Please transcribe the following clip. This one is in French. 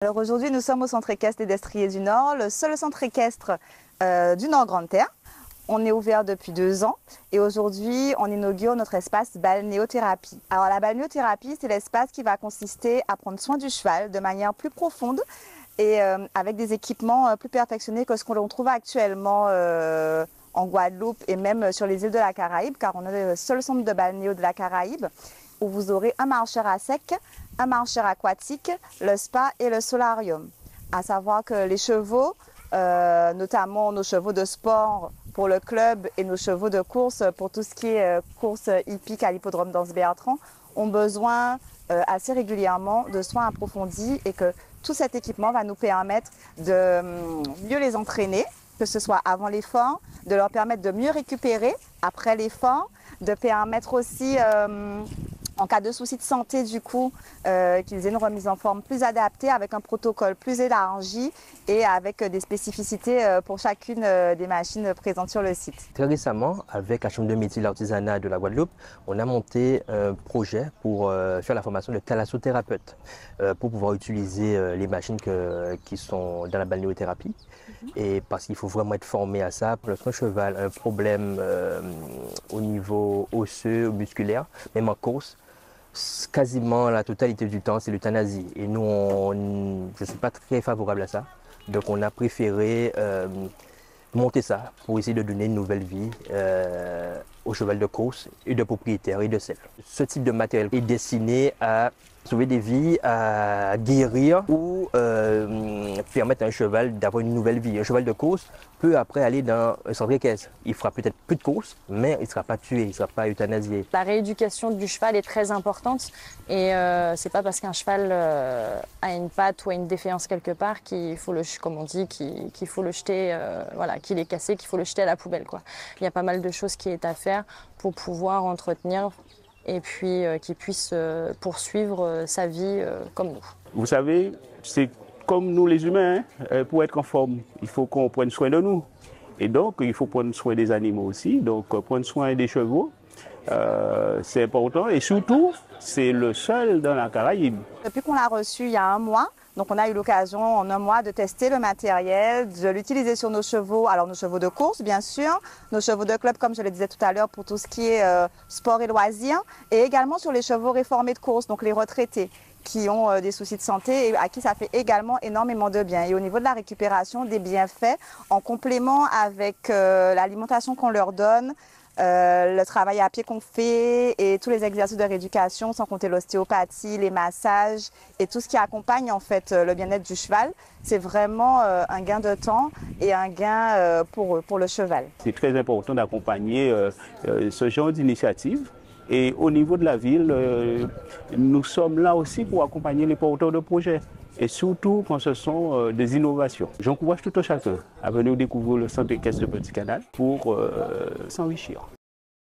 Alors aujourd'hui, nous sommes au centre équestre des Destriers du Nord, le seul centre équestre du Nord Grande Terre. On est ouvert depuis 2 ans et aujourd'hui, on inaugure notre espace balnéothérapie. Alors la balnéothérapie, c'est l'espace qui va consister à prendre soin du cheval de manière plus profonde et avec des équipements plus perfectionnés que ce qu'on trouve actuellement en Guadeloupe et même sur les îles de la Caraïbe, car on est le seul centre de balnéo de la Caraïbe où vous aurez un marcheur à sec, un marcheur aquatique, le spa et le solarium. À savoir que les chevaux, notamment nos chevaux de sport pour le club et nos chevaux de course pour tout ce qui est course hippique à l'hippodrome d'Anse-Bertrand, ont besoin assez régulièrement de soins approfondis et que tout cet équipement va nous permettre de mieux les entraîner, que ce soit avant l'effort, de leur permettre de mieux récupérer après l'effort, de permettre aussi en cas de soucis de santé, du coup, qu'ils aient une remise en forme plus adaptée, avec un protocole plus élargi et avec des spécificités pour chacune des machines présentes sur le site. Très récemment, avec la Chambre de métier de l'artisanat de la Guadeloupe, on a monté un projet pour faire la formation de thalassothérapeute, pour pouvoir utiliser les machines qui sont dans la balnéothérapie. Et parce qu'il faut vraiment être formé à ça. Lorsqu'un cheval a un problème au niveau osseux, musculaire, même en course, quasiment la totalité du temps, c'est l'euthanasie. Et nous, je ne suis pas très favorable à ça. Donc on a préféré monter ça pour essayer de donner une nouvelle vie aux cheval de course et de propriétaires et de selle. Ce type de matériel est destiné à sauver des vies, à guérir ou permettre à un cheval d'avoir une nouvelle vie. Un cheval de course peut après aller dans un centre équestre. Il fera peut-être plus de courses, mais il ne sera pas tué, il ne sera pas euthanasié. La rééducation du cheval est très importante et c'est pas parce qu'un cheval a une patte ou a une défaillance quelque part qu'il faut le, comme on dit, qu'il faut le jeter, voilà, qu'il est cassé, qu'il faut le jeter à la poubelle, quoi. Il y a pas mal de choses qui est à faire pour pouvoir entretenir et puis qu'il puisse poursuivre sa vie comme nous. Vous savez, c'est comme nous les humains, hein, pour être en forme, il faut qu'on prenne soin de nous. Et donc, il faut prendre soin des animaux aussi. Donc, prendre soin des chevaux, c'est important. Et surtout, c'est le seul dans la Caraïbe. Depuis qu'on l'a reçu il y a 1 mois, donc on a eu l'occasion en 1 mois de tester le matériel, de l'utiliser sur nos chevaux, alors nos chevaux de course bien sûr, nos chevaux de club comme je le disais tout à l'heure pour tout ce qui est sport et loisirs, et également sur les chevaux réformés de course, donc les retraités qui ont des soucis de santé et à qui ça fait également énormément de bien. Et au niveau de la récupération, des bienfaits en complément avec l'alimentation qu'on leur donne, le travail à pied qu'on fait et tous les exercices de rééducation, sans compter l'ostéopathie, les massages et tout ce qui accompagne en fait le bien-être du cheval, c'est vraiment un gain de temps et un gain pour le cheval. C'est très important d'accompagner ce genre d'initiative. Et au niveau de la ville, nous sommes là aussi pour accompagner les porteurs de projets. Et surtout quand ce sont des innovations. J'encourage tout un chacun à venir découvrir le centre équestre de Petit Canal pour s'enrichir.